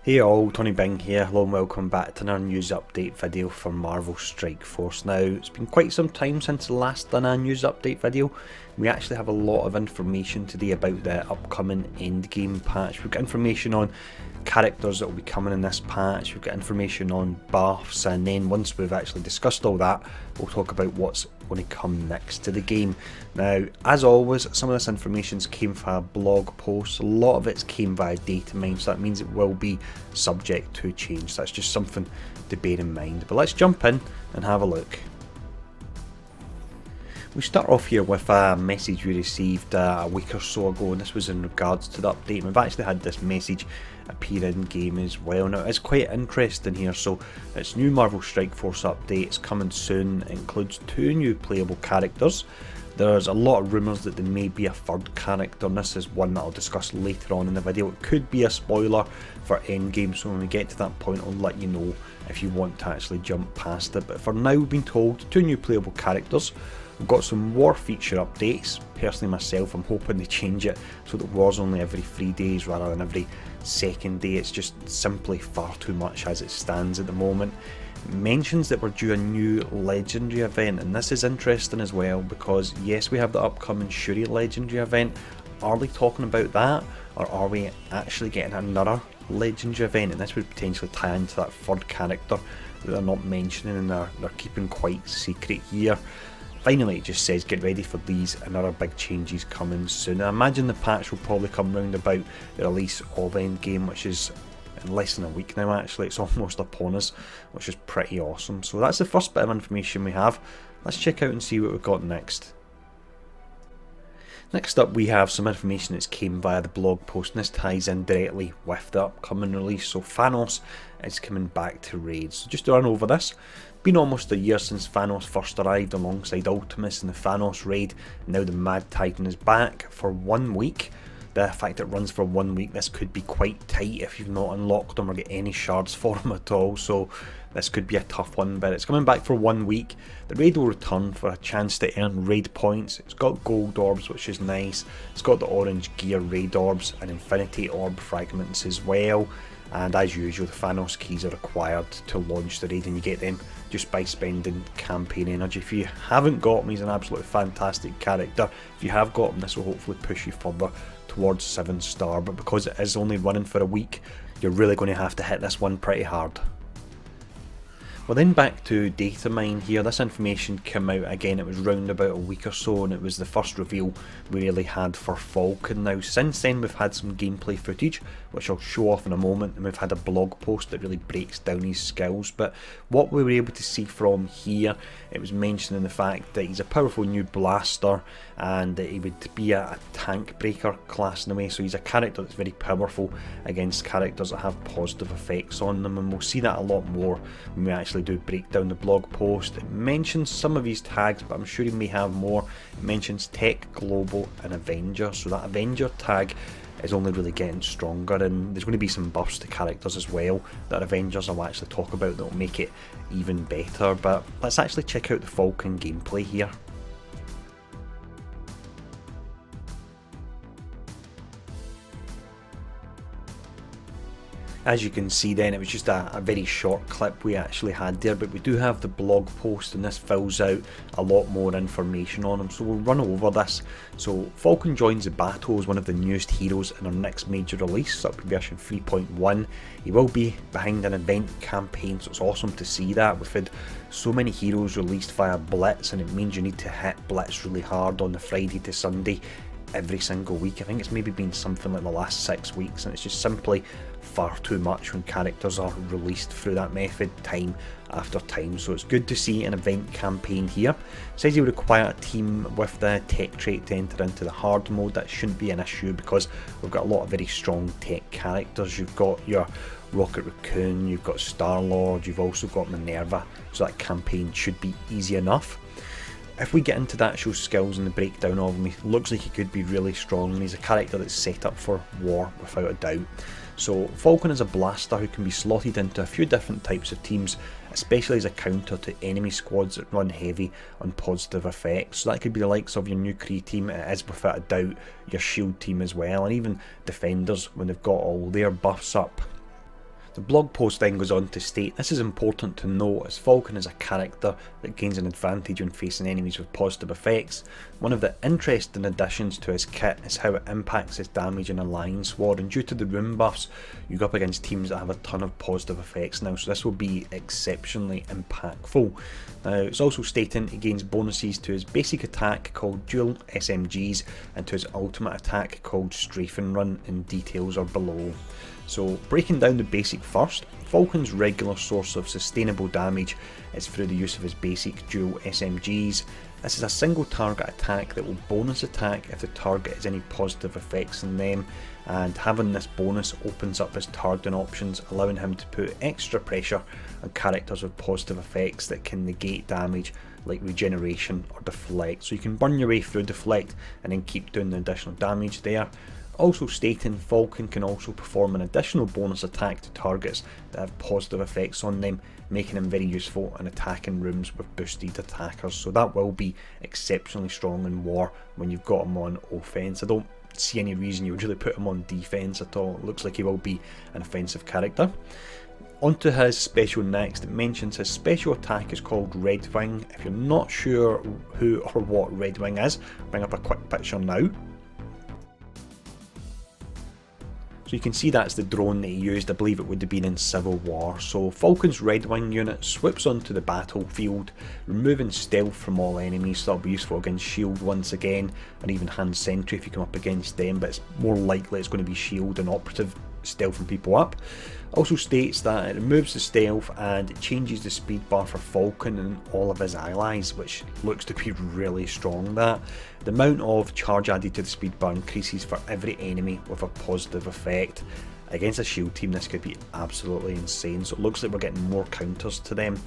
Hey all, Tony Bing here, hello and welcome back to another news update video for Marvel Strike Force. Now, it's been quite some time since the last done a news update video. We actually have a lot of information today about the upcoming Endgame patch. We've got information on characters that will be coming in this patch, we've got information on buffs, and then once we've actually discussed all that, we'll talk about what's going to come next to the game. Now, as always, some of this information came via blog posts, a lot of it came via data mine, so that means it will be subject to change. So that's just something to bear in mind. But let's jump in and have a look. We start off here with a message we received a week or so ago, and this was in regards to the update. We've actually had this message appear in game as well. Now, it's quite interesting here. So it's new Marvel Strike Force update, it's coming soon. It includes 2 new playable characters. There's a lot of rumours that there may be a 3rd character, and this is one that I'll discuss later on in the video. It could be a spoiler for Endgame, so when we get to that point I'll let you know if you want to actually jump past it. But for now, we've been told 2 new playable characters. We've got some war feature updates. Personally myself, I'm hoping they change it so that war's only every 3 days rather than every 2nd day. It's just simply far too much as it stands at the moment. It mentions that we're due a new legendary event, and this is interesting as well because yes, we have the upcoming Shuri legendary event. Are they talking about that, or are we actually getting another legendary event? And this would potentially tie into that 3rd character that they're not mentioning, and they're keeping quite secret here. Finally, it just says get ready for these and other big changes coming soon. I imagine the patch will probably come round about the release of Endgame, which is in less than a week now actually. It's almost upon us, which is pretty awesome. So that's the first bit of information we have. Let's check out and see what we've got next. Next up, we have some information that's came via the blog post, and this ties in directly with the upcoming release. So Thanos is coming back to raids. So just to run over this, been almost a year since Thanos first arrived alongside Ultimus in the Thanos raid. Now the Mad Titan is back for 1 week. The fact it runs for 1 week, this could be quite tight if you've not unlocked them or get any shards for them at all. So this could be a tough one, but it's coming back for 1 week. The raid will return for a chance to earn raid points. It's got gold orbs, which is nice. It's got the orange gear raid orbs and infinity orb fragments as well. And as usual, the Thanos keys are required to launch the raid, and you get them just by spending campaign energy. If you haven't got him, he's an absolutely fantastic character. If you have got him, this will hopefully push you further towards 7-star, but because it is only running for a week, you're really going to have to hit this one pretty hard. Well, then back to data mine here. This information came out again, it was round about a week or so, and it was the first reveal we really had for Falcon. Now since then we've had some gameplay footage which I'll show off in a moment, and we've had a blog post that really breaks down his skills. But what we were able to see from here, it was mentioning the fact that he's a powerful new blaster and that he would be a tank breaker class in a way. So he's a character that's very powerful against characters that have positive effects on them, and we'll see that a lot more when we actually do break down the blog post. It mentions some of his tags, but I'm sure he may have more. It mentions Tech, Global and Avenger, so that Avenger tag is only really getting stronger, and there's going to be some buffs to characters as well that Avengers I'll actually talk about that will make it even better. But let's actually check out the Falcon gameplay here. As you can see then, it was just a very short clip we actually had there, but we do have the blog post, and this fills out a lot more information on him, so we'll run over this. So Falcon joins the battle as one of the newest heroes in our next major release, so that'll be version 3.1. He will be behind an event campaign, so it's awesome to see that. We've had so many heroes released via Blitz, and it means you need to hit Blitz really hard on the Friday to Sunday every single week. I think it's maybe been something like the last 6 weeks, and it's just simply far too much when characters are released through that method time after time. So it's good to see an event campaign here. It says you require a team with the tech trait to enter into the hard mode. That shouldn't be an issue because we've got a lot of very strong tech characters. You've got your Rocket Raccoon, you've got Star-Lord, you've also got Minerva, so that campaign should be easy enough. If we get into the actual skills and the breakdown of him, he looks like he could be really strong, and he's a character that's set up for war without a doubt. So Falcon is a blaster who can be slotted into a few different types of teams, especially as a counter to enemy squads that run heavy on positive effects. So that could be the likes of your nuclear team, it is without a doubt your shield team as well, and even defenders when they've got all their buffs up. The blog post then goes on to state, this is important to note as Falcon is a character that gains an advantage when facing enemies with positive effects. One of the interesting additions to his kit is how it impacts his damage in Alliance War, and due to the rune buffs you go up against teams that have a ton of positive effects now, so this will be exceptionally impactful. Now it's also stating he gains bonuses to his basic attack called Dual SMGs and to his ultimate attack called Strafe and Run, and details are below. So breaking down the basic first, Falcon's regular source of sustainable damage is through the use of his basic dual SMGs. This is a single target attack that will bonus attack if the target has any positive effects in them, and having this bonus opens up his targeting options, allowing him to put extra pressure on characters with positive effects that can negate damage like regeneration or deflect. So you can burn your way through deflect and then keep doing the additional damage there. Also stating, Falcon can also perform an additional bonus attack to targets that have positive effects on them, making him very useful in attacking rooms with boosted attackers. So that will be exceptionally strong in war when you've got him on offense. I don't see any reason you would really put him on defense at all. It looks like he will be an offensive character. Onto his special next, it mentions his special attack is called Red Wing. If you're not sure who or what Red Wing is, bring up a quick picture now. So you can see that's the drone that he used. I believe it would have been in Civil War. So Falcon's Red Wing unit swoops onto the battlefield, removing stealth from all enemies, so that'll be useful against shield once again, and even hand sentry if you come up against them, but it's more likely it's going to be shield and operative stealthing people up. Also states that it removes the stealth and it changes the speed bar for Falcon and all of his allies, which looks to be really strong. That the amount of charge added to the speed bar increases for every enemy with a positive effect. Against a shield team this could be absolutely insane, so it looks like we're getting more counters to them.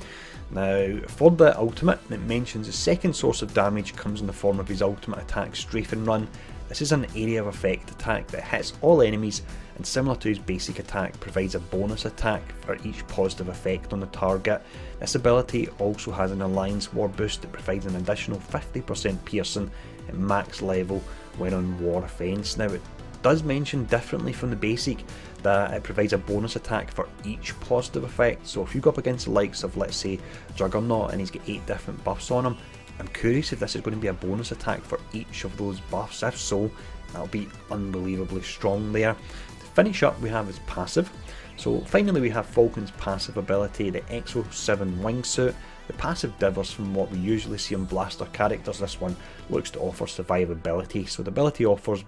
Now for the ultimate, it mentions the second source of damage comes in the form of his ultimate attack, Strafe and Run. This is an area of effect attack that hits all enemies and, similar to his basic attack, provides a bonus attack for each positive effect on the target. This ability also has an Alliance War boost that provides an additional 50% piercing at max level when on war offense. Now it does mention differently from the basic that it provides a bonus attack for each positive effect, so if you go up against the likes of, let's say, Juggernaut and he's got 8 different buffs on him, I'm curious if this is going to be a bonus attack for each of those buffs. If so, that'll be unbelievably strong there. To finish up, we have his passive. So finally we have Falcon's passive ability, the Exo 7 wingsuit. The passive differs from what we usually see on blaster characters. This one looks to offer survivability. So the ability offers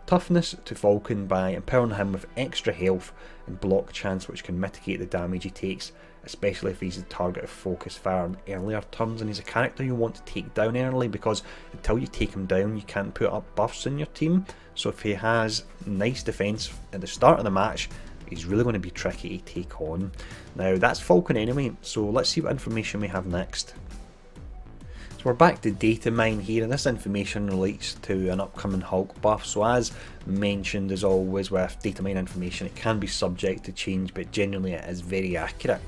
toughness to Falcon by empowering him with extra health and block chance, which can mitigate the damage he takes, especially if he's the target of focus fire in earlier turns, and he's a character you want to take down early because until you take him down you can't put up buffs in your team. So if he has nice defense at the start of the match, he's really going to be tricky to take on. Now that's Falcon anyway, so let's see what information we have next. So we're back to data mine here, and this information relates to an upcoming Hulk buff. So as mentioned, as always with data mine information, it can be subject to change, but generally it is very accurate.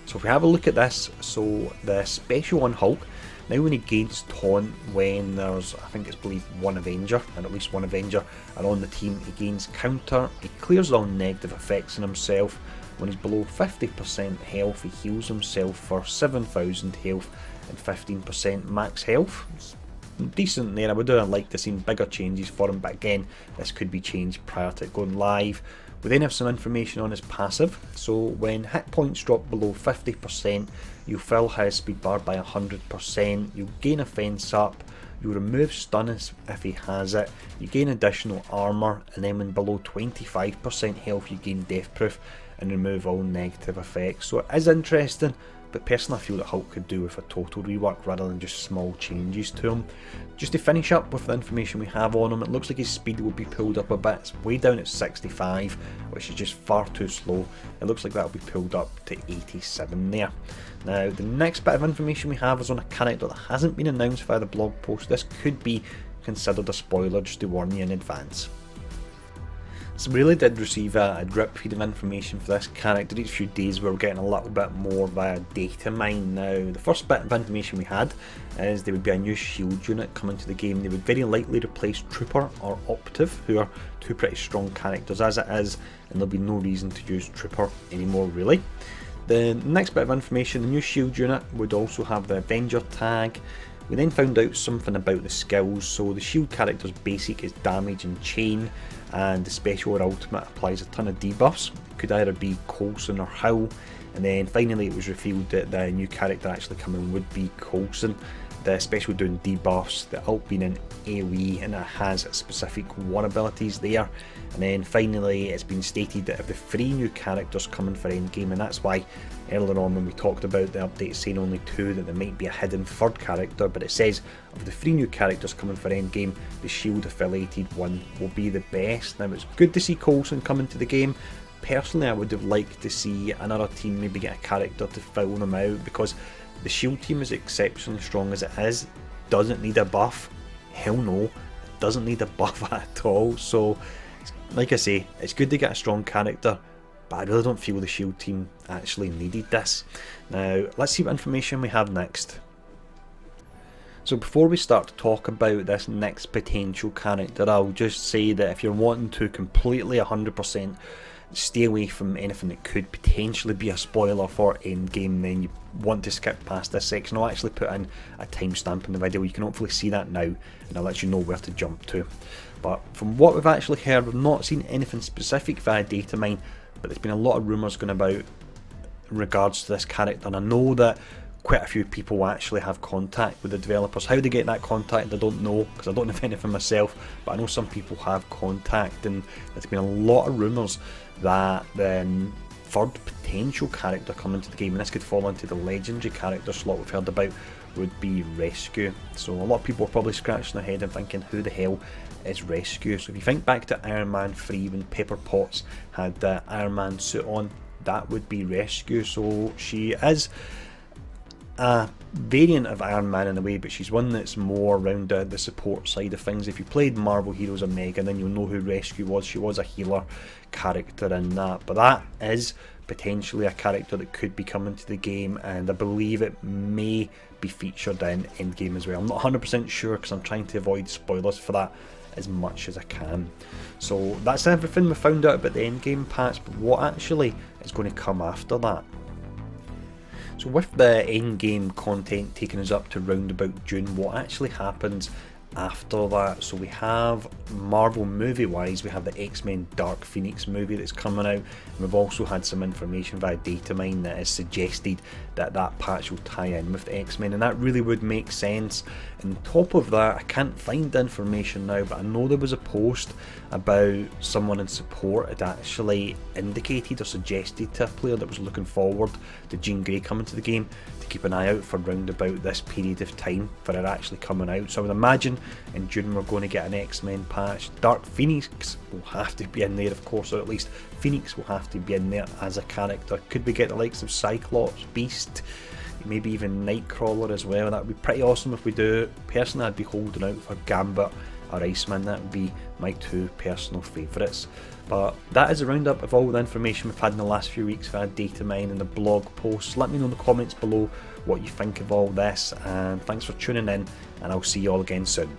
So if we have a look at this, so the special on Hulk, now when he gains taunt when there's, I think it's believed, one Avenger, and at least one Avenger are on the team, he gains counter, he clears all negative effects on himself. When he's below 50% health, he heals himself for 7,000 health and 15% max health. It's decent there. I would have liked to see bigger changes for him, but again, this could be changed prior to it going live. We then have some information on his passive. So when hit points drop below 50%, you fill his speed bar by 100%, you gain offense up, you remove stun if he has it, you gain additional armor, and then when below 25% health you gain death proof and remove all negative effects. So it is interesting, but personally I feel that Hulk could do with a total rework rather than just small changes to him. Just to finish up with the information we have on him, it looks like his speed will be pulled up a bit. It's way down at 65, which is just far too slow. It looks like that will be pulled up to 87 there. Now the next bit of information we have is on a character that hasn't been announced via the blog post. This could be considered a spoiler, just to warn you in advance. So we really did receive a drip feed of information for this character. Each few days we were getting a little bit more via data mine. Now, the first bit of information we had is there would be a new shield unit coming to the game. They would very likely replace Trooper or Optive, who are two pretty strong characters as it is, and there'll be no reason to use Trooper anymore really. The next bit of information, the new shield unit would also have the Avenger tag. We then found out something about the skills. So the shield character's basic is damage and chain, and the special or ultimate applies a ton of debuffs. It could either be Coulson or Howl, and then finally it was revealed that the new character actually coming would be Coulson. The special doing debuffs, the ult being an AoE, and it has specific war abilities there. And then finally it's been stated that of the 3 new characters coming for endgame, and that's why earlier on when we talked about the update saying only 2, that there might be a hidden 3rd character, but it says of the 3 new characters coming for endgame, the shield affiliated one will be the best. Now, it's good to see Coulson coming to the game. Personally, I would have liked to see another team maybe get a character to fill them out, because the shield team is exceptionally strong as it is. Doesn't need a buff. Hell no, it doesn't need a buff at all. So like I say, it's good to get a strong character, but I really don't feel the shield team actually needed this. Now let's see what information we have next. So before we start to talk about this next potential character, I'll just say that if you're wanting to completely 100% stay away from anything that could potentially be a spoiler for endgame, then you want to skip past this section. I'll actually put in a timestamp in the video. You can hopefully see that now, and I'll let you know where to jump to. But from what we've actually heard, we've not seen anything specific via data mine, but there's been a lot of rumours going about in regards to this character, and I know that quite a few people actually have contact with the developers. How they get that contact I don't know, because I don't know anything myself, but I know some people have contact, and there's been a lot of rumours that the 3rd potential character coming to the game, and this could fall into the legendary character slot we've heard about, would be Rescue. So a lot of people are probably scratching their head and thinking, who the hell is Rescue? So if you think back to Iron Man 3 when Pepper Potts had the Iron Man suit on, that would be Rescue. So she is a variant of Iron Man in a way, but she's one that's more around the support side of things. If you played Marvel Heroes Omega, then you'll know who Rescue was. She was a healer character in that, but that is potentially a character that could be coming to the game, and I believe it may be featured in endgame as well. I'm not 100% sure because I'm trying to avoid spoilers for that as much as I can. So that's everything we found out about the endgame patch, but what actually is going to come after that? So with the endgame content taking us up to round about June, what actually happens after that? So we have Marvel movie wise, we have the X-Men Dark Phoenix movie that's coming out, and we've also had some information via data mine that has suggested that that patch will tie in with the X-Men, and that really would make sense. On top of that, I can't find the information now, but I know there was a post about someone in support had actually indicated or suggested to a player that was looking forward to Jean Grey coming to the game to keep an eye out for round about this period of time for it actually coming out. So I would imagine in June we're going to get an X-Men patch. Dark Phoenix will have to be in there, of course, or at least Phoenix will have to be in there as a character. Could we get the likes of Cyclops, Beast, maybe even Nightcrawler as well? That would be pretty awesome if we do. Personally, I'd be holding out for Gambit or Iceman. That would be my 2 personal favourites. But that is a roundup of all the information we've had in the last few weeks via data mine and the blog posts. Let me know in the comments below what you think of all this, and thanks for tuning in, and I'll see you all again soon.